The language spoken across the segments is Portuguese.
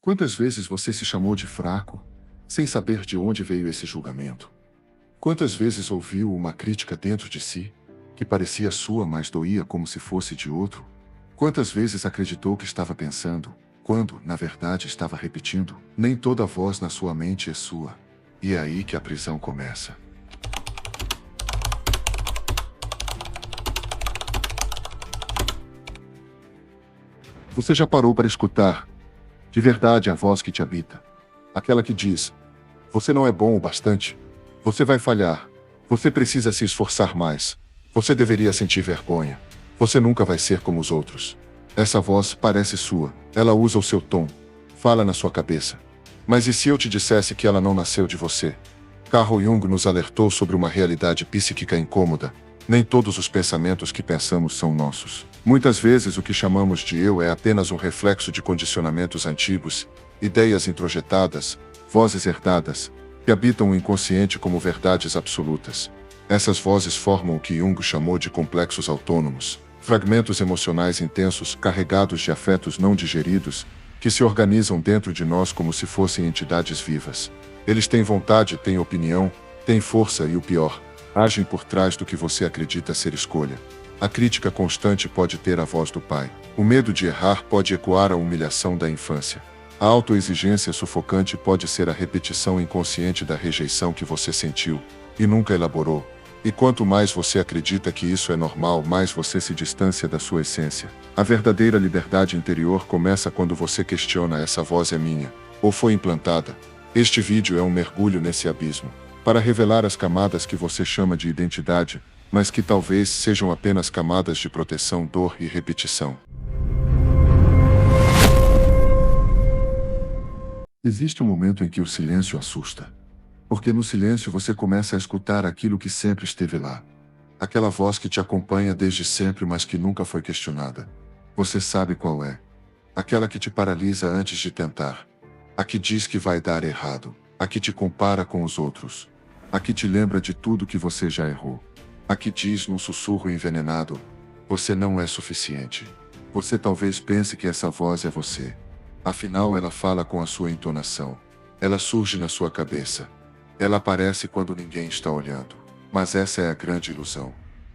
Quantas vezes você se chamou de fraco, sem saber de onde veio esse julgamento? Quantas vezes ouviu uma crítica dentro de si, que parecia sua, mas doía como se fosse de outro? Quantas vezes acreditou que estava pensando, quando, na verdade, estava repetindo? Nem toda voz na sua mente é sua. E é aí que a prisão começa. Você já parou para escutar, de verdade, a voz que te habita? Aquela que diz: você não é bom o bastante. Você vai falhar. Você precisa se esforçar mais. Você deveria sentir vergonha. Você nunca vai ser como os outros. Essa voz parece sua. Ela usa o seu tom. Fala na sua cabeça. Mas e se eu te dissesse que ela não nasceu de você? Carl Jung nos alertou sobre uma realidade psíquica incômoda. Nem todos os pensamentos que pensamos são nossos. Muitas vezes o que chamamos de eu é apenas um reflexo de condicionamentos antigos, ideias introjetadas, vozes herdadas, que habitam o inconsciente como verdades absolutas. Essas vozes formam o que Jung chamou de complexos autônomos, fragmentos emocionais intensos carregados de afetos não digeridos, que se organizam dentro de nós como se fossem entidades vivas. Eles têm vontade, têm opinião, têm força e, o pior, agem por trás do que você acredita ser escolha. A crítica constante pode ter a voz do pai. O medo de errar pode ecoar a humilhação da infância. A autoexigência sufocante pode ser a repetição inconsciente da rejeição que você sentiu e nunca elaborou. E quanto mais você acredita que isso é normal, mais você se distancia da sua essência. A verdadeira liberdade interior começa quando você questiona: essa voz é minha, ou foi implantada? Este vídeo é um mergulho nesse abismo, para revelar as camadas que você chama de identidade, mas que talvez sejam apenas camadas de proteção, dor e repetição. Existe um momento em que o silêncio assusta. Porque no silêncio você começa a escutar aquilo que sempre esteve lá. Aquela voz que te acompanha desde sempre, mas que nunca foi questionada. Você sabe qual é. Aquela que te paralisa antes de tentar. A que diz que vai dar errado. A que te compara com os outros. A que te lembra de tudo que você já errou. A que diz num sussurro envenenado: você não é suficiente. Você talvez pense que essa voz é você. Afinal, ela fala com a sua entonação. Ela surge na sua cabeça. Ela aparece quando ninguém está olhando. Mas essa é a grande ilusão.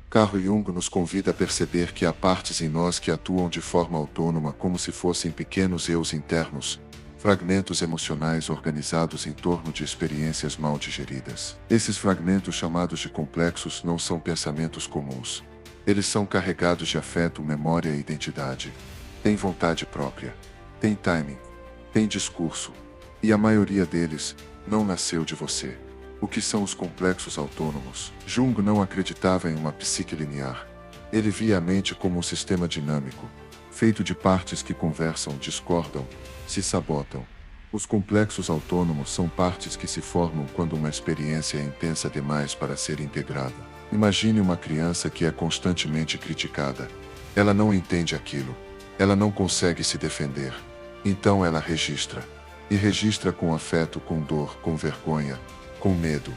Carl Jung nos convida a perceber que há partes em nós que atuam de forma autônoma, como se fossem pequenos eus internos, fragmentos emocionais organizados em torno de experiências mal digeridas. Esses fragmentos, chamados de complexos, não são pensamentos comuns. Eles são carregados de afeto, memória e identidade. Têm vontade própria. Tem timing, tem discurso, e a maioria deles não nasceu de você. O que são os complexos autônomos? Jung não acreditava em uma psique linear. Ele via a mente como um sistema dinâmico, feito de partes que conversam, discordam, se sabotam. Os complexos autônomos são partes que se formam quando uma experiência é intensa demais para ser integrada. Imagine uma criança que é constantemente criticada. Ela não entende aquilo. Ela não consegue se defender. Então ela registra. E registra com afeto, com dor, com vergonha, com medo.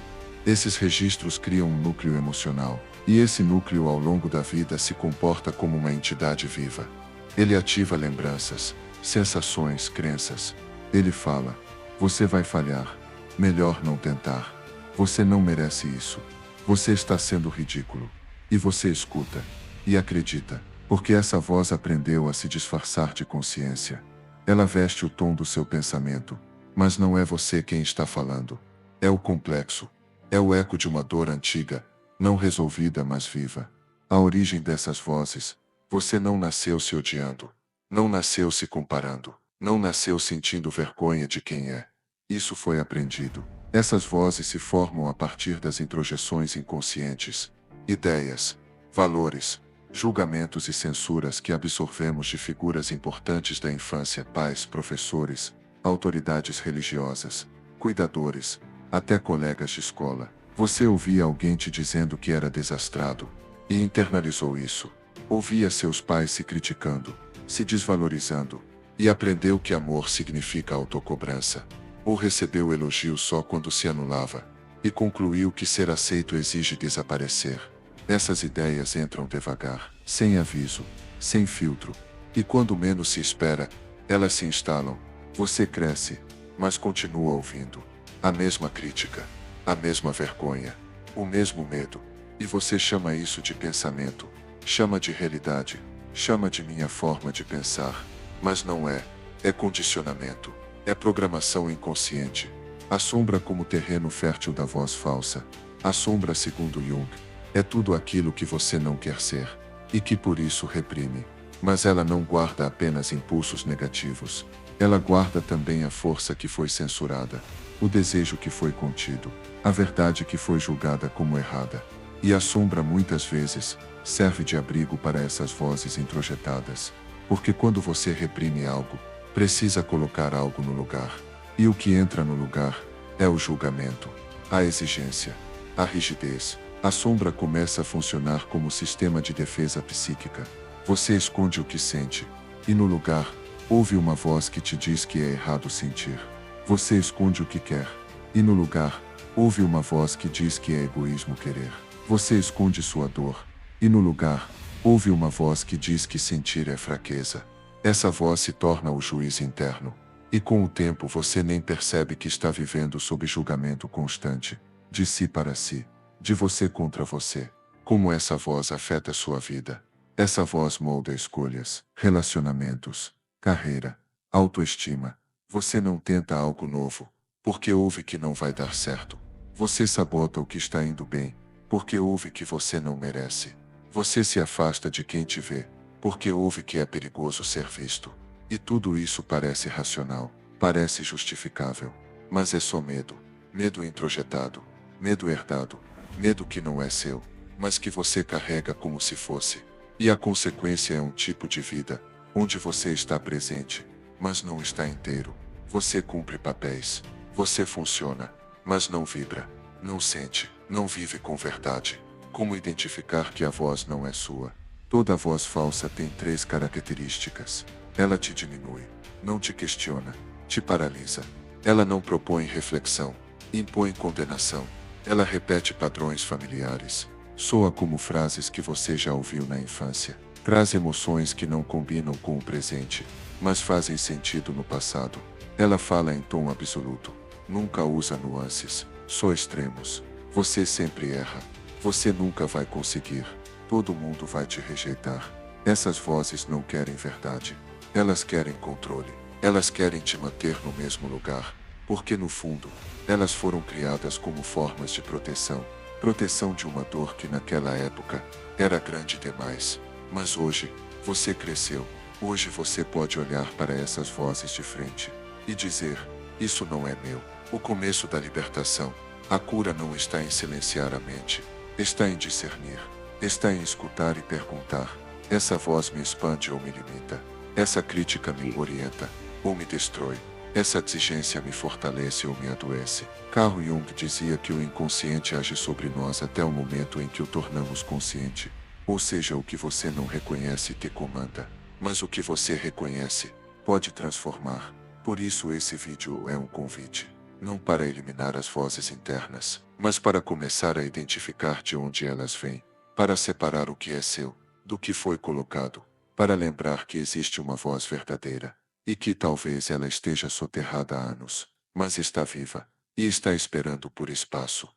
Esses registros criam um núcleo emocional. E esse núcleo, ao longo da vida, se comporta como uma entidade viva. Ele ativa lembranças, sensações, crenças. Ele fala: você vai falhar. Melhor não tentar. Você não merece isso. Você está sendo ridículo. E você escuta. E acredita. Porque essa voz aprendeu a se disfarçar de consciência. Ela veste o tom do seu pensamento, mas não é você quem está falando. É o complexo. É o eco de uma dor antiga, não resolvida, mas viva. A origem dessas vozes: você não nasceu se odiando. Não nasceu se comparando. Não nasceu sentindo vergonha de quem é. Isso foi aprendido. Essas vozes se formam a partir das introjeções inconscientes, ideias, valores, julgamentos e censuras que absorvemos de figuras importantes da infância: pais, professores, autoridades religiosas, cuidadores, até colegas de escola. Você ouvia alguém te dizendo que era desastrado e internalizou isso. Ouvia seus pais se criticando, se desvalorizando, e aprendeu que amor significa autocobrança. Ou recebeu elogio só quando se anulava, e concluiu que ser aceito exige desaparecer. Essas ideias entram devagar, sem aviso, sem filtro, e quando menos se espera, elas se instalam. Você cresce, mas continua ouvindo a mesma crítica, a mesma vergonha, o mesmo medo. E você chama isso de pensamento, chama de realidade, chama de minha forma de pensar. Mas não é. É condicionamento. É programação inconsciente. Assombra como terreno fértil da voz falsa. Assombra, segundo Jung, é tudo aquilo que você não quer ser, e que por isso reprime. Mas ela não guarda apenas impulsos negativos. Ela guarda também a força que foi censurada, o desejo que foi contido, a verdade que foi julgada como errada. E a sombra muitas vezes serve de abrigo para essas vozes introjetadas, porque quando você reprime algo, precisa colocar algo no lugar. E o que entra no lugar é o julgamento, a exigência, a rigidez. A sombra começa a funcionar como sistema de defesa psíquica. Você esconde o que sente, e no lugar, ouve uma voz que te diz que é errado sentir. Você esconde o que quer, e no lugar, ouve uma voz que diz que é egoísmo querer. Você esconde sua dor, e no lugar, ouve uma voz que diz que sentir é fraqueza. Essa voz se torna o juiz interno, e com o tempo você nem percebe que está vivendo sob julgamento constante, de si para si, de você contra você. Como essa voz afeta sua vida? Essa voz molda escolhas, relacionamentos, carreira, autoestima. Você não tenta algo novo, porque ouve que não vai dar certo. Você sabota o que está indo bem, porque ouve que você não merece. Você se afasta de quem te vê, porque ouve que é perigoso ser visto. E tudo isso parece racional, parece justificável. Mas é só medo. Medo introjetado, medo herdado, medo que não é seu, mas que você carrega como se fosse. E a consequência é um tipo de vida, onde você está presente, mas não está inteiro. Você cumpre papéis, você funciona, mas não vibra, não sente, não vive com verdade. Como identificar que a voz não é sua? Toda voz falsa tem 3 características. Ela te diminui, não te questiona, te paralisa. Ela não propõe reflexão, impõe condenação. Ela repete padrões familiares, soa como frases que você já ouviu na infância. Traz emoções que não combinam com o presente, mas fazem sentido no passado. Ela fala em tom absoluto, nunca usa nuances, só extremos. Você sempre erra. Você nunca vai conseguir. Todo mundo vai te rejeitar. Essas vozes não querem verdade. Elas querem controle. Elas querem te manter no mesmo lugar, porque no fundo, elas foram criadas como formas de proteção. Proteção de uma dor que naquela época era grande demais. Mas hoje, você cresceu. Hoje você pode olhar para essas vozes de frente e dizer: isso não é meu. O começo da libertação. A cura não está em silenciar a mente. Está em discernir. Está em escutar e perguntar: essa voz me expande ou me limita? Essa crítica me orienta ou me destrói? Essa exigência me fortalece ou me adoece? Carl Jung dizia que o inconsciente age sobre nós até o momento em que o tornamos consciente. Ou seja, o que você não reconhece te comanda, mas o que você reconhece pode transformar. Por isso esse vídeo é um convite, não para eliminar as vozes internas, mas para começar a identificar de onde elas vêm, para separar o que é seu do que foi colocado, para lembrar que existe uma voz verdadeira, e que talvez ela esteja soterrada há anos, mas está viva, e está esperando por espaço.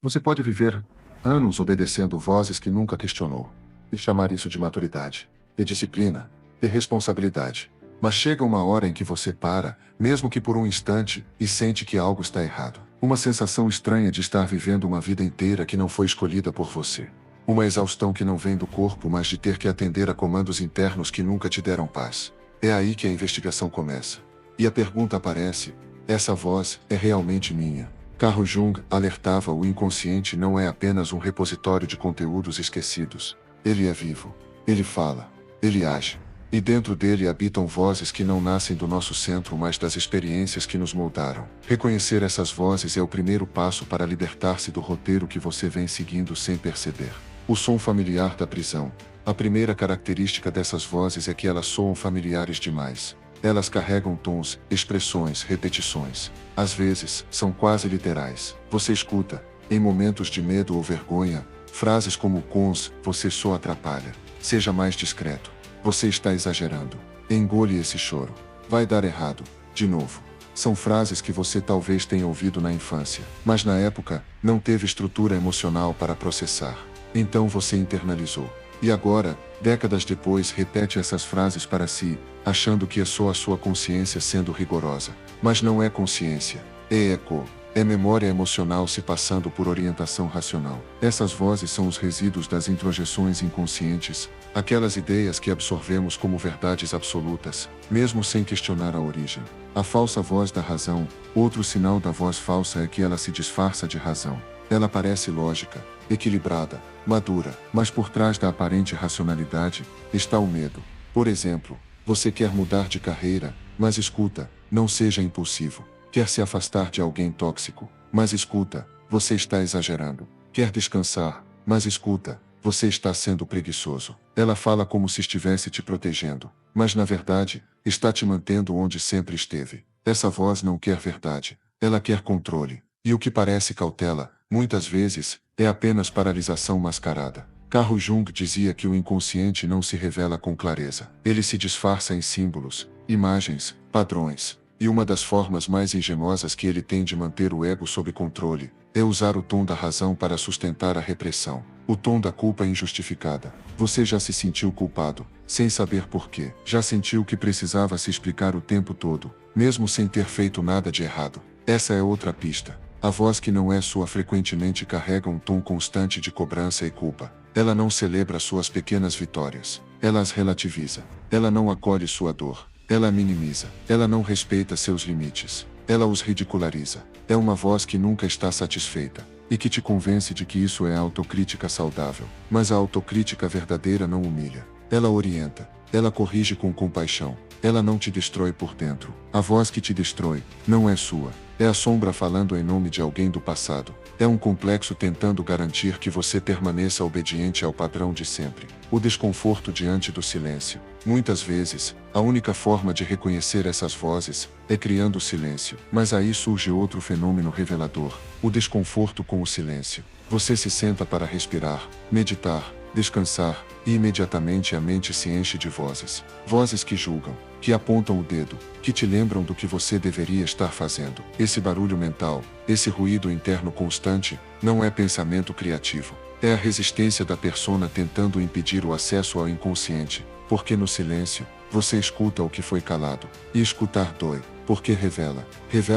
Você pode viver anos obedecendo vozes que nunca questionou, e chamar isso de maturidade, de disciplina, de responsabilidade. Mas chega uma hora em que você para, mesmo que por um instante, e sente que algo está errado. Uma sensação estranha de estar vivendo uma vida inteira que não foi escolhida por você. Uma exaustão que não vem do corpo, mas de ter que atender a comandos internos que nunca te deram paz. É aí que a investigação começa. E a pergunta aparece: essa voz é realmente minha? Carl Jung alertava: o inconsciente não é apenas um repositório de conteúdos esquecidos. Ele é vivo. Ele fala. Ele age. E dentro dele habitam vozes que não nascem do nosso centro, mas das experiências que nos moldaram. Reconhecer essas vozes é o primeiro passo para libertar-se do roteiro que você vem seguindo sem perceber. O som familiar da prisão. A primeira característica dessas vozes é que elas soam familiares demais. Elas carregam tons, expressões, repetições. Às vezes, são quase literais. Você escuta, em momentos de medo ou vergonha, frases como cons, você só atrapalha. Seja mais discreto. Você está exagerando. Engole esse choro. Vai dar errado. De novo. São frases que você talvez tenha ouvido na infância, mas na época, não teve estrutura emocional para processar. Então você internalizou. E agora, décadas depois, repete essas frases para si, achando que é só a sua consciência sendo rigorosa. Mas não é consciência. É eco. É memória emocional se passando por orientação racional. Essas vozes são os resíduos das introjeções inconscientes, aquelas ideias que absorvemos como verdades absolutas, mesmo sem questionar a origem. A falsa voz da razão, outro sinal da voz falsa é que ela se disfarça de razão. Ela parece lógica, equilibrada, madura, mas por trás da aparente racionalidade está o medo. Por exemplo, você quer mudar de carreira, mas escuta, não seja impulsivo. Quer se afastar de alguém tóxico, mas escuta, você está exagerando. Quer descansar, mas escuta, você está sendo preguiçoso. Ela fala como se estivesse te protegendo, mas na verdade, está te mantendo onde sempre esteve. Essa voz não quer verdade, ela quer controle. E o que parece cautela, muitas vezes, é apenas paralisação mascarada. Carl Jung dizia que o inconsciente não se revela com clareza. Ele se disfarça em símbolos, imagens, padrões. E uma das formas mais engenhosas que ele tem de manter o ego sob controle é usar o tom da razão para sustentar a repressão. O tom da culpa injustificada. Você já se sentiu culpado, sem saber por quê. Já sentiu que precisava se explicar o tempo todo, mesmo sem ter feito nada de errado. Essa é outra pista. A voz que não é sua frequentemente carrega um tom constante de cobrança e culpa. Ela não celebra suas pequenas vitórias. Ela as relativiza. Ela não acolhe sua dor. Ela a minimiza. Ela não respeita seus limites. Ela os ridiculariza. É uma voz que nunca está satisfeita, e que te convence de que isso é autocrítica saudável. Mas a autocrítica verdadeira não humilha. Ela orienta. Ela corrige com compaixão. Ela não te destrói por dentro. A voz que te destrói não é sua. É a sombra falando em nome de alguém do passado. É um complexo tentando garantir que você permaneça obediente ao padrão de sempre. O desconforto diante do silêncio. Muitas vezes, a única forma de reconhecer essas vozes é criando silêncio. Mas aí surge outro fenômeno revelador: o desconforto com o silêncio. Você se senta para respirar, meditar, descansar, e imediatamente a mente se enche de vozes. Vozes que julgam, que apontam o dedo, que te lembram do que você deveria estar fazendo. Esse barulho mental, esse ruído interno constante, não é pensamento criativo. É a resistência da persona tentando impedir o acesso ao inconsciente, porque no silêncio, você escuta o que foi calado. E escutar dói, porque revela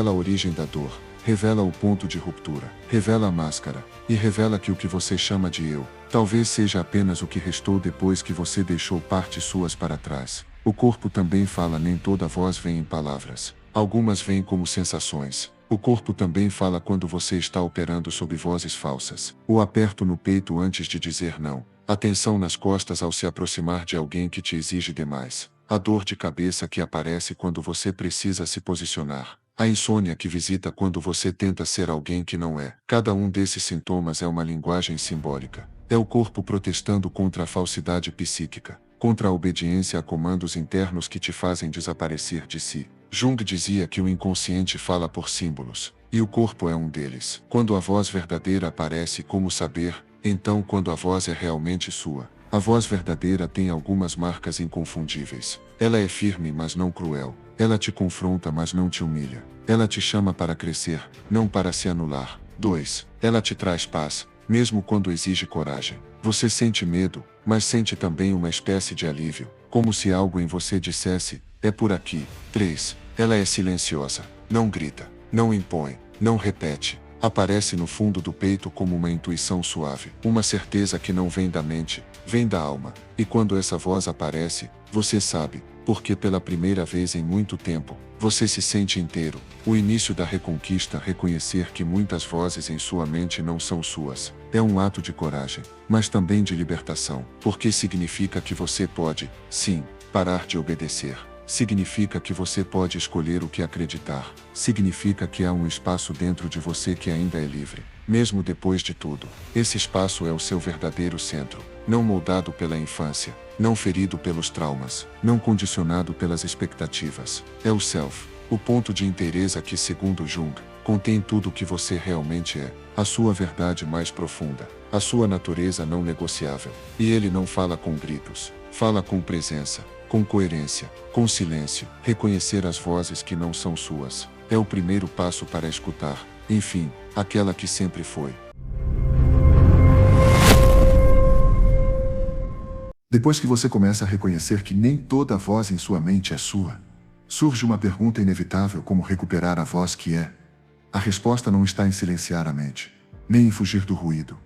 a origem da dor, revela o ponto de ruptura, revela a máscara, e revela que o que você chama de eu, talvez seja apenas o que restou depois que você deixou partes suas para trás. O corpo também fala, nem toda voz vem em palavras. Algumas vêm como sensações. O corpo também fala quando você está operando sob vozes falsas. O aperto no peito antes de dizer não. A tensão nas costas ao se aproximar de alguém que te exige demais. A dor de cabeça que aparece quando você precisa se posicionar. A insônia que visita quando você tenta ser alguém que não é. Cada um desses sintomas é uma linguagem simbólica. É o corpo protestando contra a falsidade psíquica, contra a obediência a comandos internos que te fazem desaparecer de si. Jung dizia que o inconsciente fala por símbolos, e o corpo é um deles. Quando a voz verdadeira aparece como saber, então quando a voz é realmente sua. A voz verdadeira tem algumas marcas inconfundíveis. Ela é firme, mas não cruel. Ela te confronta, mas não te humilha. Ela te chama para crescer, não para se anular. 2. Ela te traz paz, mesmo quando exige coragem. Você sente medo, mas sente também uma espécie de alívio, como se algo em você dissesse: é por aqui. 3. Ela é silenciosa. Não grita, não impõe, não repete. Aparece no fundo do peito como uma intuição suave, uma certeza que não vem da mente, vem da alma. E quando essa voz aparece, você sabe, porque pela primeira vez em muito tempo, você se sente inteiro. O início da reconquista, reconhecer que muitas vozes em sua mente não são suas, é um ato de coragem, mas também de libertação, porque significa que você pode, sim, parar de obedecer. Significa que você pode escolher o que acreditar. Significa que há um espaço dentro de você que ainda é livre. Mesmo depois de tudo, esse espaço é o seu verdadeiro centro. Não moldado pela infância, não ferido pelos traumas, não condicionado pelas expectativas. É o self, o ponto de inteireza que, segundo Jung, contém tudo o que você realmente é. A sua verdade mais profunda, a sua natureza não negociável. E ele não fala com gritos. Fala com presença, com coerência, com silêncio. Reconhecer as vozes que não são suas é o primeiro passo para escutar, enfim, aquela que sempre foi. Depois que você começa a reconhecer que nem toda voz em sua mente é sua, surge uma pergunta inevitável: como recuperar a voz que é? A resposta não está em silenciar a mente, nem em fugir do ruído.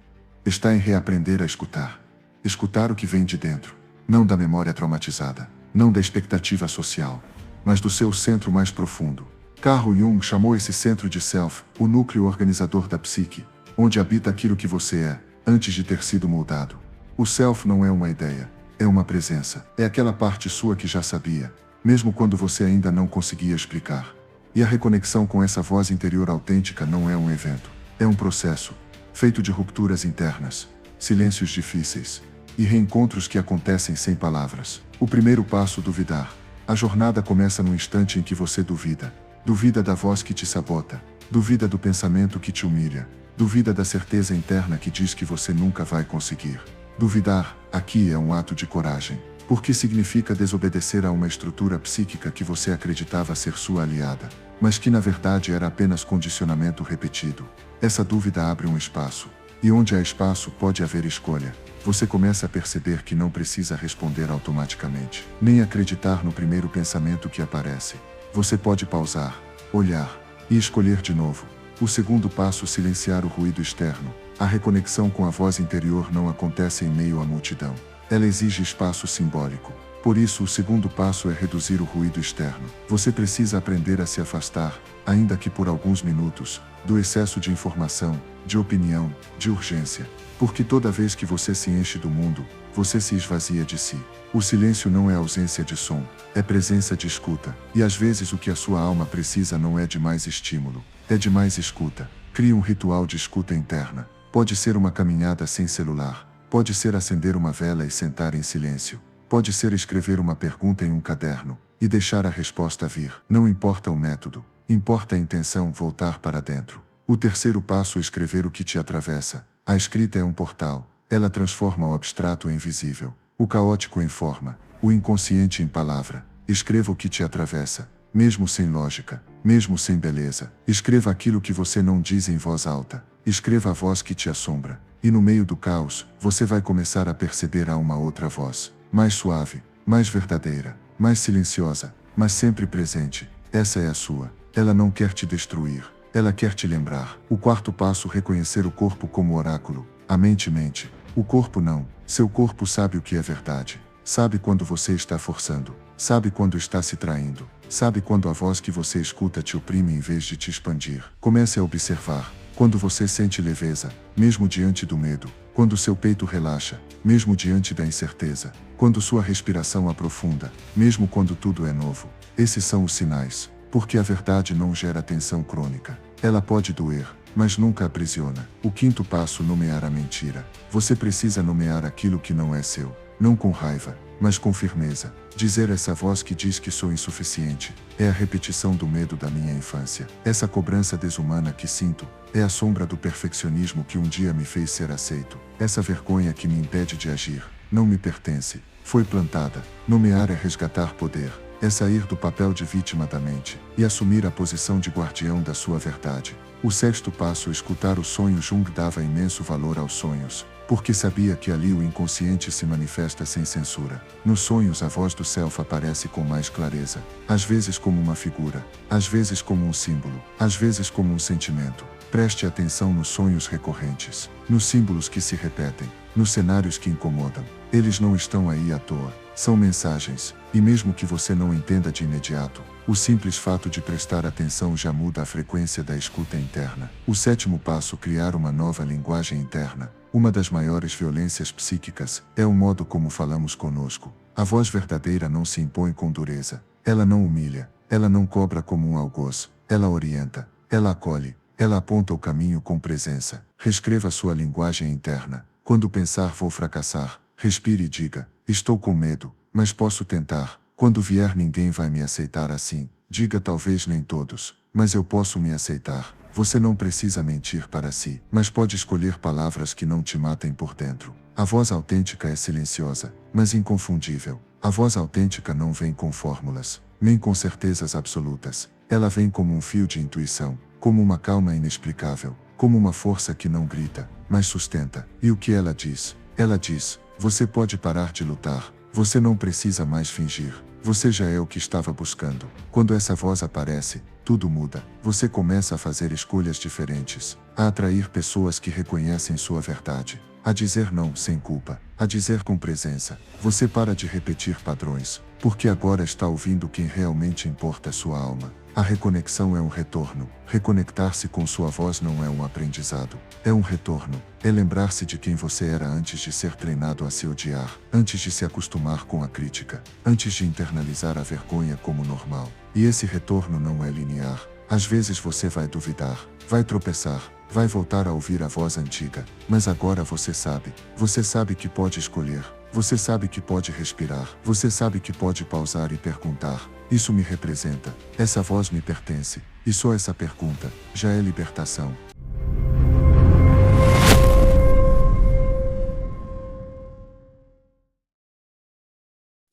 Está em reaprender a escutar. Escutar o que vem de dentro, não da memória traumatizada, não da expectativa social, mas do seu centro mais profundo. Carl Jung chamou esse centro de self, o núcleo organizador da psique, onde habita aquilo que você é, antes de ter sido moldado. O self não é uma ideia, é uma presença. É aquela parte sua que já sabia, mesmo quando você ainda não conseguia explicar. E a reconexão com essa voz interior autêntica não é um evento, é um processo, feito de rupturas internas, silêncios difíceis e reencontros que acontecem sem palavras. O primeiro passo: duvidar. A jornada começa no instante em que você duvida. Duvida da voz que te sabota, duvida do pensamento que te humilha, duvida da certeza interna que diz que você nunca vai conseguir. Duvidar, aqui, é um ato de coragem, porque significa desobedecer a uma estrutura psíquica que você acreditava ser sua aliada, mas que na verdade era apenas condicionamento repetido. Essa dúvida abre um espaço, e onde há espaço pode haver escolha. Você começa a perceber que não precisa responder automaticamente, nem acreditar no primeiro pensamento que aparece. Você pode pausar, olhar e escolher de novo. O segundo passo: silenciar o ruído externo. A reconexão com a voz interior não acontece em meio à multidão. Ela exige espaço simbólico. Por isso, o segundo passo é reduzir o ruído externo. Você precisa aprender a se afastar, ainda que por alguns minutos, do excesso de informação, de opinião, de urgência. Porque toda vez que você se enche do mundo, você se esvazia de si. O silêncio não é ausência de som, é presença de escuta. E às vezes o que a sua alma precisa não é de mais estímulo, é de mais escuta. Crie um ritual de escuta interna. Pode ser uma caminhada sem celular, pode ser acender uma vela e sentar em silêncio, pode ser escrever uma pergunta em um caderno e deixar a resposta vir. Não importa o método, importa a intenção: voltar para dentro. O terceiro passo: escrever o que te atravessa. A escrita é um portal. Ela transforma o abstrato em visível, o caótico em forma, o inconsciente em palavra. Escreva o que te atravessa, mesmo sem lógica, mesmo sem beleza. Escreva aquilo que você não diz em voz alta. Escreva a voz que te assombra. E no meio do caos, você vai começar a perceber há uma outra voz, mais suave, mais verdadeira, mais silenciosa, mas sempre presente. Essa é a sua. Ela não quer te destruir. Ela quer te lembrar. O quarto passo: reconhecer o corpo como oráculo. A mente mente. O corpo não. Seu corpo sabe o que é verdade. Sabe quando você está forçando. Sabe quando está se traindo. Sabe quando a voz que você escuta te oprime em vez de te expandir. Comece a observar. Quando você sente leveza, mesmo diante do medo. Quando seu peito relaxa, mesmo diante da incerteza. Quando sua respiração aprofunda, mesmo quando tudo é novo. Esses são os sinais. Porque a verdade não gera tensão crônica. Ela pode doer, mas nunca aprisiona. O quinto passo: nomear a mentira. Você precisa nomear aquilo que não é seu. Não com raiva, mas com firmeza. Dizer: essa voz que diz que sou insuficiente, é a repetição do medo da minha infância. Essa cobrança desumana que sinto, é a sombra do perfeccionismo que um dia me fez ser aceito. Essa vergonha que me impede de agir, não me pertence. Foi plantada. Nomear é resgatar poder. É sair do papel de vítima da mente e assumir a posição de guardião da sua verdade. O sexto passo: escutar o sonho. Jung dava imenso valor aos sonhos, porque sabia que ali o inconsciente se manifesta sem censura. Nos sonhos, a voz do self aparece com mais clareza, às vezes como uma figura, às vezes como um símbolo, às vezes como um sentimento. Preste atenção nos sonhos recorrentes, nos símbolos que se repetem, nos cenários que incomodam. Eles não estão aí à toa. São mensagens, e mesmo que você não entenda de imediato, o simples fato de prestar atenção já muda a frequência da escuta interna. O sétimo passo: criar uma nova linguagem interna. Uma das maiores violências psíquicas é o modo como falamos conosco. A voz verdadeira não se impõe com dureza. Ela não humilha, ela não cobra como um algoz. Ela orienta, ela acolhe, ela aponta o caminho com presença. Reescreva sua linguagem interna. Quando pensar vou fracassar, respire e diga: estou com medo, mas posso tentar. Quando vier ninguém vai me aceitar assim, diga: talvez nem todos, mas eu posso me aceitar. Você não precisa mentir para si, mas pode escolher palavras que não te matem por dentro. A voz autêntica é silenciosa, mas inconfundível. A voz autêntica não vem com fórmulas, nem com certezas absolutas. Ela vem como um fio de intuição, como uma calma inexplicável, como uma força que não grita, mas sustenta. E o que ela diz? Ela diz: você pode parar de lutar, você não precisa mais fingir. Você já é o que estava buscando. Quando essa voz aparece, tudo muda. Você começa a fazer escolhas diferentes, a atrair pessoas que reconhecem sua verdade, a dizer não sem culpa, a dizer com presença. Você para de repetir padrões, porque agora está ouvindo quem realmente importa, sua alma. A reconexão é um retorno. Reconectar-se com sua voz não é um aprendizado, é um retorno. É lembrar-se de quem você era antes de ser treinado a se odiar, antes de se acostumar com a crítica, antes de internalizar a vergonha como normal. E esse retorno não é linear. Às vezes você vai duvidar, vai tropeçar, vai voltar a ouvir a voz antiga, mas agora você sabe que pode escolher, você sabe que pode respirar, você sabe que pode pausar e perguntar: isso me representa, essa voz me pertence, e só essa pergunta já é libertação.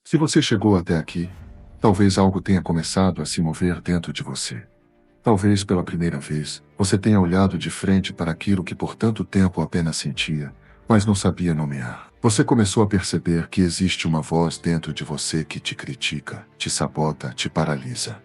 Se você chegou até aqui, talvez algo tenha começado a se mover dentro de você. Talvez pela primeira vez, você tenha olhado de frente para aquilo que por tanto tempo apenas sentia, mas não sabia nomear. Você começou a perceber que existe uma voz dentro de você que te critica, te sabota, te paralisa.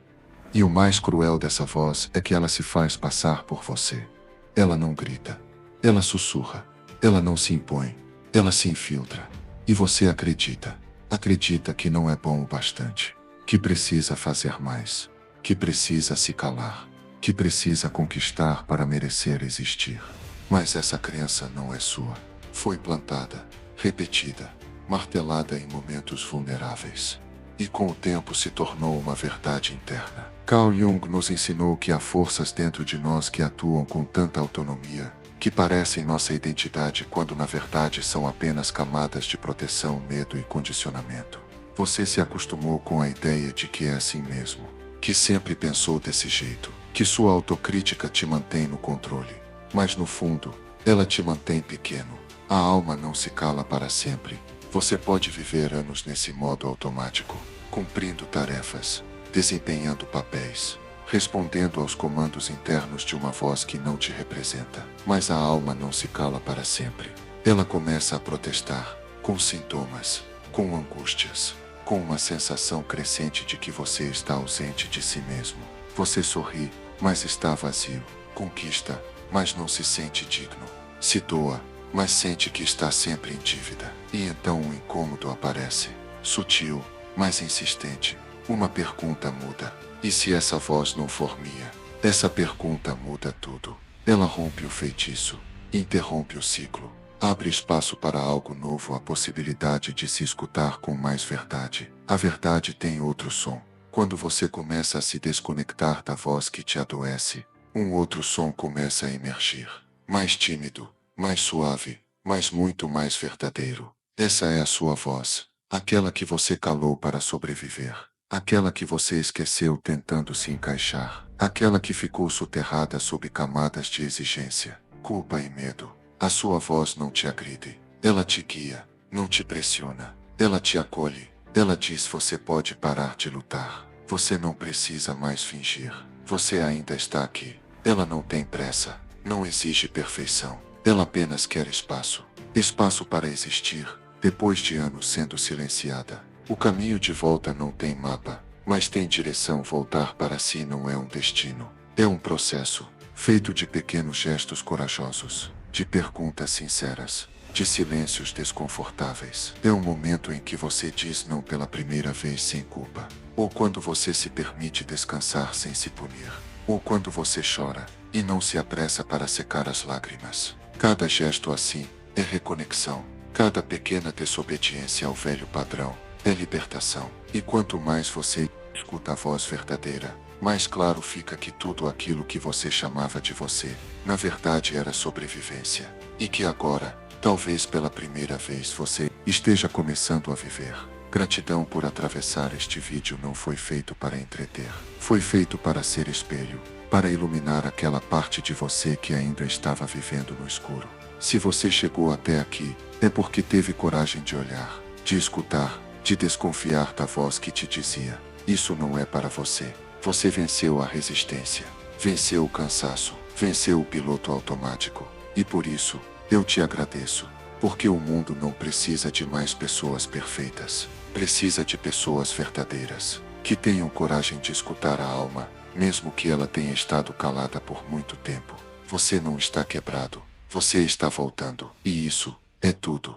E o mais cruel dessa voz é que ela se faz passar por você. Ela não grita, ela sussurra, ela não se impõe, ela se infiltra. E você acredita. Acredita que não é bom o bastante, que precisa fazer mais, que precisa se calar, que precisa conquistar para merecer existir. Mas essa crença não é sua. Foi plantada, repetida, martelada em momentos vulneráveis. E com o tempo se tornou uma verdade interna. Carl Jung nos ensinou que há forças dentro de nós que atuam com tanta autonomia, que parecem nossa identidade quando na verdade são apenas camadas de proteção, medo e condicionamento. Você se acostumou com a ideia de que é assim mesmo, que sempre pensou desse jeito, que sua autocrítica te mantém no controle. Mas no fundo, ela te mantém pequeno. A alma não se cala para sempre. Você pode viver anos nesse modo automático, cumprindo tarefas, desempenhando papéis, respondendo aos comandos internos de uma voz que não te representa. Mas a alma não se cala para sempre. Ela começa a protestar, com sintomas, com angústias, com uma sensação crescente de que você está ausente de si mesmo. Você sorri, mas está vazio. Conquista, mas não se sente digno. Se doa, mas sente que está sempre em dívida. E então um incômodo aparece, sutil, mas insistente. Uma pergunta muda. E se essa voz não for minha? Essa pergunta muda tudo. Ela rompe o feitiço, interrompe o ciclo, abre espaço para algo novo, a possibilidade de se escutar com mais verdade. A verdade tem outro som. Quando você começa a se desconectar da voz que te adoece, um outro som começa a emergir. Mais tímido, mais suave, mas muito mais verdadeiro. Essa é a sua voz, aquela que você calou para sobreviver. Aquela que você esqueceu tentando se encaixar. Aquela que ficou soterrada sob camadas de exigência, culpa e medo. A sua voz não te agride. Ela te guia, não te pressiona. Ela te acolhe. Ela diz: você pode parar de lutar. Você não precisa mais fingir. Você ainda está aqui. Ela não tem pressa. Não exige perfeição. Ela apenas quer espaço. Espaço para existir, depois de anos sendo silenciada. O caminho de volta não tem mapa, mas tem direção. Voltar para si não é um destino. É um processo, feito de pequenos gestos corajosos, de perguntas sinceras, de silêncios desconfortáveis. É um momento em que você diz não pela primeira vez sem culpa, ou quando você se permite descansar sem se punir, ou quando você chora e não se apressa para secar as lágrimas. Cada gesto assim é reconexão. Cada pequena desobediência ao velho padrão é libertação. E quanto mais você escuta a voz verdadeira, mais claro fica que tudo aquilo que você chamava de você, na verdade era sobrevivência. E que agora, talvez pela primeira vez, você esteja começando a viver. Gratidão por atravessar este vídeo. Não foi feito para entreter. Foi feito para ser espelho. para iluminar aquela parte de você que ainda estava vivendo no escuro. Se você chegou até aqui, é porque teve coragem de olhar, de escutar, de desconfiar da voz que te dizia: isso não é para você. Você venceu a resistência, venceu o cansaço, venceu o piloto automático. E por isso, eu te agradeço. Porque o mundo não precisa de mais pessoas perfeitas. Precisa de pessoas verdadeiras, que tenham coragem de escutar a alma, mesmo que ela tenha estado calada por muito tempo. Você não está quebrado. Você está voltando. E isso é tudo.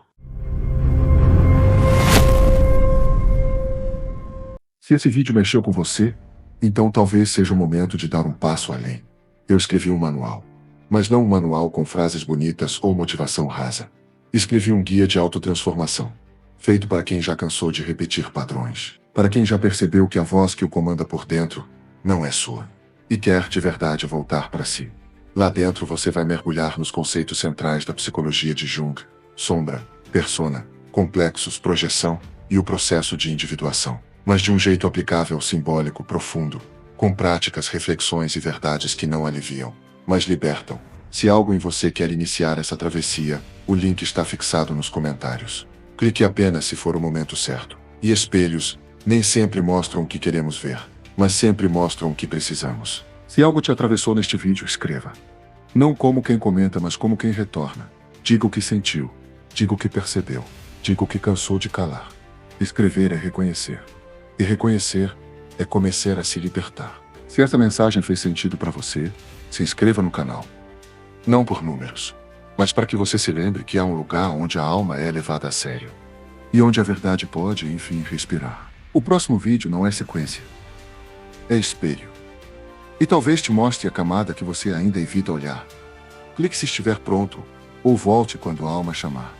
Se esse vídeo mexeu com você, então talvez seja o momento de dar um passo além. Eu escrevi um manual. Mas não um manual com frases bonitas ou motivação rasa. Escrevi um guia de autotransformação, feito para quem já cansou de repetir padrões, para quem já percebeu que a voz que o comanda por dentro não é sua, e quer de verdade voltar para si. Lá dentro você vai mergulhar nos conceitos centrais da psicologia de Jung: sombra, persona, complexos, projeção e o processo de individuação, mas de um jeito aplicável, simbólico, profundo, com práticas, reflexões e verdades que não aliviam, mas libertam. Se algo em você quer iniciar essa travessia, o link está fixado nos comentários. Clique apenas se for o momento certo. E espelhos nem sempre mostram o que queremos ver, mas sempre mostram o que precisamos. Se algo te atravessou neste vídeo, escreva. Não como quem comenta, mas como quem retorna. Diga o que sentiu, diga o que percebeu, diga o que cansou de calar. Escrever é reconhecer. E reconhecer é começar a se libertar. Se essa mensagem fez sentido para você, se inscreva no canal. Não por números, mas para que você se lembre que há um lugar onde a alma é levada a sério. E onde a verdade pode, enfim, respirar. O próximo vídeo não é sequência. É espelho. E talvez te mostre a camada que você ainda evita olhar. Clique se estiver pronto, ou volte quando a alma chamar.